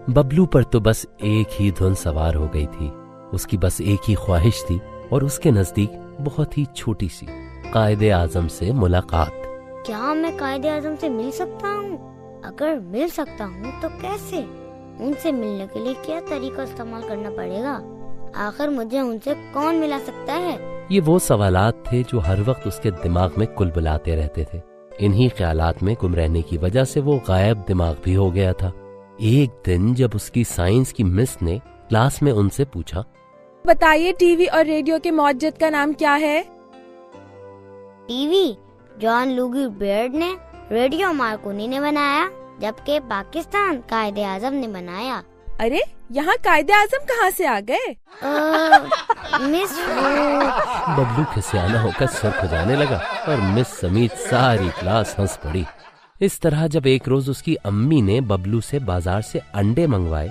बबलू पर तो बस एक ही धुन सवार हो गई थी। उसकी बस एक ही ख्वाहिश थी और उसके नजदीक बहुत ही छोटी सी कायदे आजम से मुलाकात। क्या मैं कायदे आजम से मिल सकता हूँ? अगर मिल सकता हूँ तो कैसे? उनसे मिलने के लिए क्या तरीका इस्तेमाल करना पड़ेगा? आखिर मुझे उनसे कौन मिला सकता है? ये वो सवालात थे जो हर वक्त उसके दिमाग में कुलबुलाते रहते थे। इन्हीं ख्यालात में गुम रहने की वजह से वो गायब दिमाग भी हो गया था। एक दिन जब उसकी साइंस की मिस ने क्लास में उनसे पूछा, बताइए टीवी और रेडियो के मौजूद का नाम क्या है? टीवी जॉन लुगी बेयर्ड ने, रेडियो मार्कोनी ने बनाया, जबकि पाकिस्तान कायदे आजम ने बनाया। अरे यहाँ कायदे आजम कहाँ से आ गए? मिस बबलू खिसियाना होकर सर खुजाने लगा और मिस समेत सारी क्लास हंस पड़ी। इस तरह जब एक रोज उसकी अम्मी ने बबलू से बाजार से अंडे मंगवाए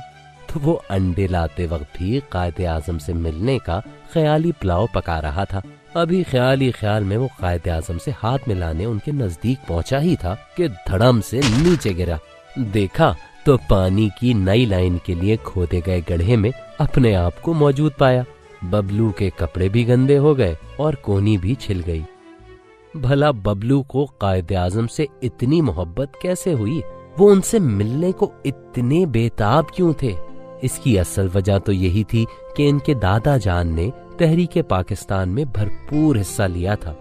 तो वो अंडे लाते वक्त भी कायदे आजम से मिलने का ख्याली पुलाव पका रहा था। अभी ख्याली ख्याल में वो कायदे आजम से हाथ मिलाने उनके नजदीक पहुंचा ही था कि धड़म से नीचे गिरा। देखा तो पानी की नई लाइन के लिए खोदे गए गड्ढे में अपने आप को मौजूद पाया। बबलू के कपड़े भी गंदे हो गए और कोहनी भी छिल गई। भला बबलू को कायदे आजम से इतनी मोहब्बत कैसे हुई? वो उनसे मिलने को इतने बेताब क्यों थे? इसकी असल वजह तो यही थी कि इनके दादा जान ने तहरीके पाकिस्तान में भरपूर हिस्सा लिया था।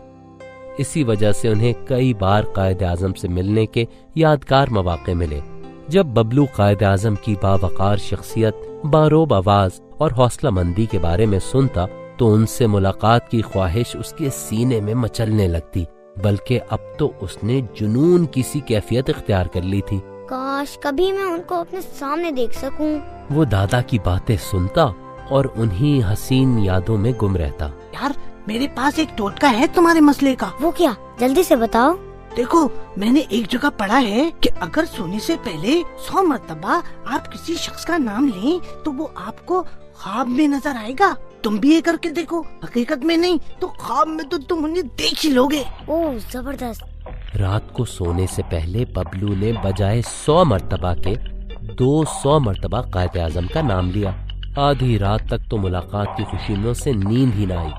इसी वजह से उन्हें कई बार कायदे आजम से मिलने के यादगार मौके मिले। जब बबलू कायदे आजम की बावकार शख्सियत, बारोब आवाज और हौसला मंदी के बारे में सुनता तो उनसे मुलाकात की ख्वाहिश उसके सीने में मचलने लगती। बल्कि अब तो उसने जुनून की सी कैफियत इख्तियार कर ली थी। काश कभी मैं उनको अपने सामने देख सकूं। वो दादा की बातें सुनता और उन्हीं हसीन यादों में गुम रहता। यार मेरे पास एक टोटका है तुम्हारे मसले का। वो क्या? जल्दी से बताओ। देखो मैंने एक जगह पढ़ा है कि अगर सोने से पहले 100 मर्तबा आप किसी शख्स का नाम लें तो वो आपको ख्वाब में नजर आएगा। तुम भी ये करके देखो, हकीकत में नहीं तो ख्वाब में तो तुम उन्हें देख ही लोगे। ओह जबरदस्त। रात को सोने से पहले बबलू ने बजाय 100 मर्तबा के 200 मर्तबा कायदे आजम का नाम लिया। आधी रात तक तो मुलाकात की खुशी में उसे नींद ही न आई।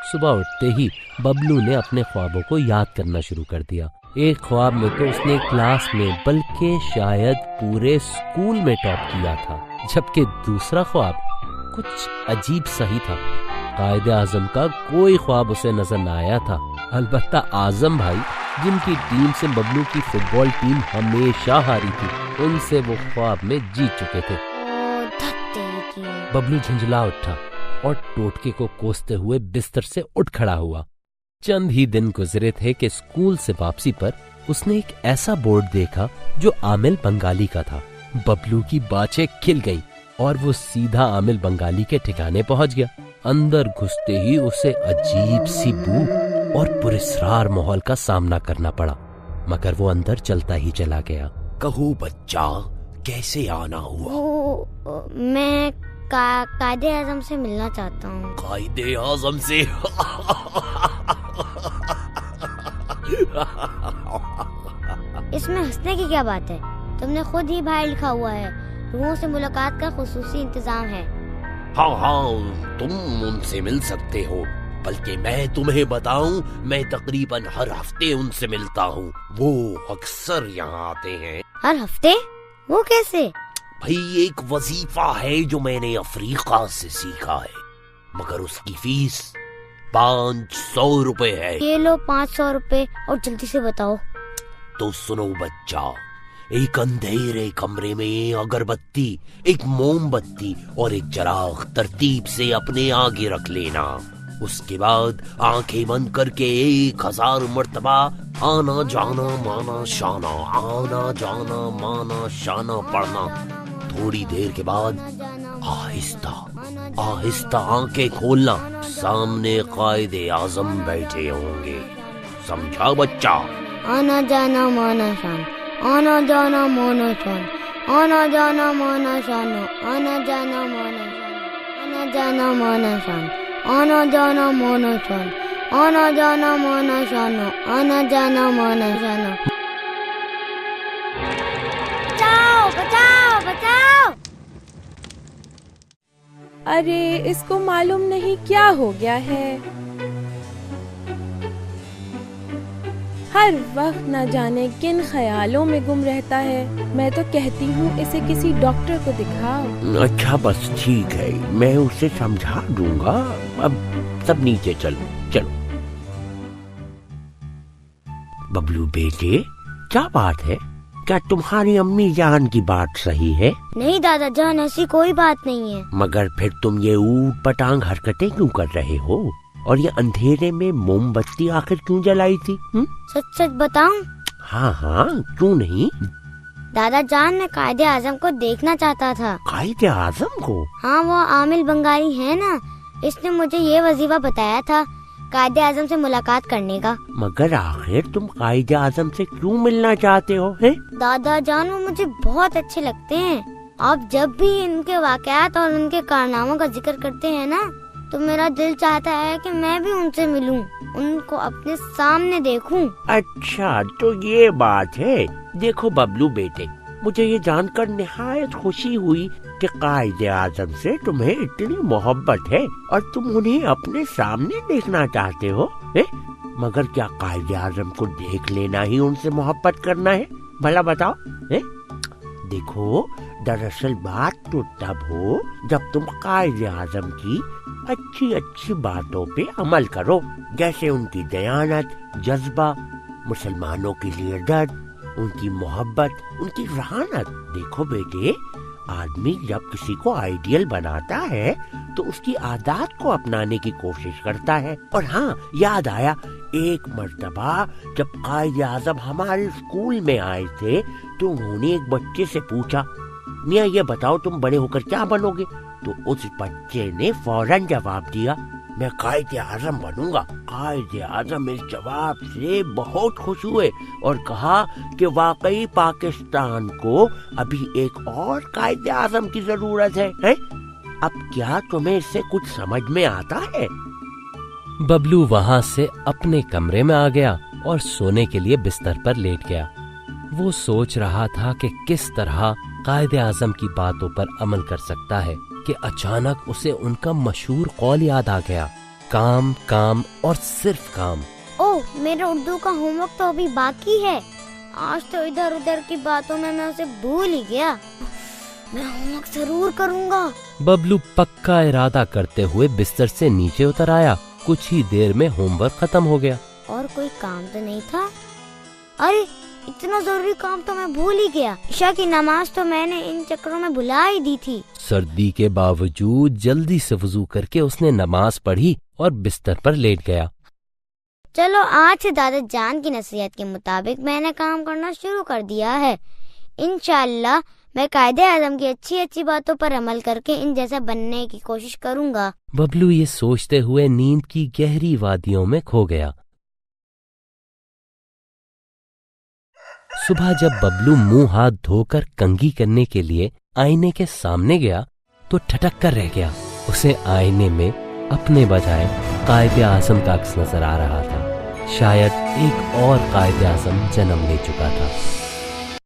सुबह उठते ही बबलू ने अपने ख्वाबों को याद करना शुरू कर दिया। एक ख्वाब में तो उसने क्लास में बल्कि शायद पूरे स्कूल में टॉप किया था, जबकि दूसरा ख्वाब कुछ अजीब सा ही था। कायदे आजम का कोई ख्वाब उसे नजर न आया था। अलबत्ता आजम भाई, जिनकी टीम से बबलू की फुटबॉल टीम हमेशा हारी थी, उनसे वो ख्वाब में जीत चुके थे। बबलू झुंझला उठा और टोटके को कोसते हुए बिस्तर से उठ खड़ा हुआ। चंद ही दिन गुजरे थे कि स्कूल से वापसी पर उसने एक ऐसा बोर्ड देखा जो आमिल बंगाली का था। बबलू की बाछें खिल गई और वो सीधा आमिल बंगाली के ठिकाने पहुंच गया। अंदर घुसते ही उसे अजीब सी बू और पुरस्रार माहौल का सामना करना पड़ा, मगर वो अंदर चलता ही चला गया। कहो बच्चा, कैसे आना हुआ? मैं कायदे आजम से मिलना चाहता हूँ। कायदे आजम से? इसमें हंसने की क्या बात है? तुमने खुद ही बाहर लिखा हुआ है, रूहों से मुलाकात का खुसूसी इंतजाम है। हाँ, तुम उनसे मिल सकते हो। बल्कि मैं तुम्हें बताऊं, मैं तकरीबन हर हफ्ते उनसे मिलता हूँ। वो अक्सर यहाँ आते हैं। हर हफ्ते? वो कैसे? भाई एक वजीफा है जो मैंने अफ्रीका से सीखा है, मगर उसकी फीस 500 रुपए है। ये लो 500 रुपए और जल्दी से बताओ। तो सुनो बच्चा, एक अंधेरे कमरे में अगरबत्ती, एक मोमबत्ती और एक चिराग तरतीब से अपने आगे रख लेना। उसके बाद आंखें बंद करके 1000 मर्तबा आना जाना माना शाना, आना जाना माना शाना पढ़ना। थोड़ी देर के बाद आहिस्ता आहिस्ता आंखें खोलना। सामने कायदे आजम बैठे होंगे। समझा बच्चा? आना जाना माना शान, आना जाना माना शान, आना जाना माना शाना, आना जाना माना शान, आना जाना माना शान, आना जाना माना शान, आना जाना माना शान, आना जाना माना शान। अरे इसको मालूम नहीं क्या हो गया है, हर वक्त न जाने किन ख्यालों में गुम रहता है। मैं तो कहती हूँ इसे किसी डॉक्टर को दिखाओ। अच्छा बस ठीक है, मैं उसे समझा दूंगा। अब सब नीचे चलो चलो। बबलू बेटे, क्या बात है? क्या तुम्हारी अम्मी जान की बात सही है? नहीं दादा जान, ऐसी कोई बात नहीं है। मगर फिर तुम ये ऊट पटांग हरकतें क्यों कर रहे हो? और ये अंधेरे में मोमबत्ती आखिर क्यों जलाई थी? सच सच बताऊं? हाँ हाँ, क्यों नहीं? दादा जान, मैं कायदे आजम को देखना चाहता था। कायदे आजम को? हाँ, वो आमिल बंगाली है ना, इसने मुझे ये वजीफा बताया था कायदे आजम से मुलाकात करने का। मगर आखिर तुम कायदे आजम से क्यों मिलना चाहते हो? है दादा जान, वो मुझे बहुत अच्छे लगते हैं। आप जब भी इनके वाकयात और उनके कारनामों का जिक्र करते हैं ना, तो मेरा दिल चाहता है कि मैं भी उनसे मिलूं, उनको अपने सामने देखूं। अच्छा तो ये बात है। देखो बबलू बेटे, मुझे ये जानकर निहायत खुशी हुई कि कायदे आजम से तुम्हें इतनी मोहब्बत है और तुम उन्हें अपने सामने देखना चाहते हो। मगर क्या कायदे आजम को देख लेना ही उनसे मोहब्बत करना है? भला बताओ। देखो, दरअसल बात तो तब हो जब तुम कायदे आजम की अच्छी अच्छी बातों पे अमल करो, जैसे उनकी दयानत, जज्बा, मुसलमानों के लिए दर्द, उनकी मोहब्बत, उनकी रहानत। देखो बेटे, आदमी जब किसी को आइडियल बनाता है तो उसकी आदत को अपनाने की कोशिश करता है। और हाँ, याद आया, एक मर्तबा जब कायदे आज़म हमारे स्कूल में आए थे तो उन्होंने एक बच्चे से पूछा, मियाँ ये बताओ तुम बड़े होकर क्या बनोगे? तो उस बच्चे ने फौरन जवाब दिया, मैं कायदे आज़म बनूंगा। कायदे आज़म इस जवाब से बहुत खुश हुए और कहा कि वाकई पाकिस्तान को अभी एक और कायदे आज़म की जरूरत है? अब क्या तुम्हें इससे कुछ समझ में आता है? बबलू वहां से अपने कमरे में आ गया और सोने के लिए बिस्तर पर लेट गया। वो सोच रहा था कि किस तरह कायदे आज़म की बातों पर अमल कर सकता है कि अचानक उसे उनका मशहूर कौल याद आ गया, काम काम और सिर्फ काम। ओह, मेरा उर्दू का होमवर्क तो अभी बाकी है। आज तो इधर उधर की बातों में मैं उसे भूल ही गया। मैं होमवर्क जरूर करूँगा। बबलू पक्का इरादा करते हुए बिस्तर से नीचे उतर आया। कुछ ही देर में होमवर्क खत्म हो गया। और कोई काम तो नहीं था? अरे, इतना जरूरी काम तो मैं भूल ही गया। इशा की नमाज तो मैंने इन चक्करों में भुला ही दी थी। सर्दी के बावजूद जल्दी से वुजू करके उसने नमाज पढ़ी और बिस्तर पर लेट गया। चलो, आज से दादा जान की नसीहत के मुताबिक मैंने काम करना शुरू कर दिया है। इंशाअल्लाह मैं कायदे आज़म की अच्छी अच्छी बातों पर अमल करके इन जैसा बनने की कोशिश करूँगा। बबलू ये सोचते हुए नींद की गहरी वादियों में खो गया। सुबह जब बबलू मुंह हाथ धोकर कंघी करने के लिए आईने के सामने गया तो ठटक कर रह गया। उसे आईने में अपने बजाय कायदे आज़म का अक्स नजर आ रहा था। शायद एक और कायदे आज़म जन्म ले चुका था।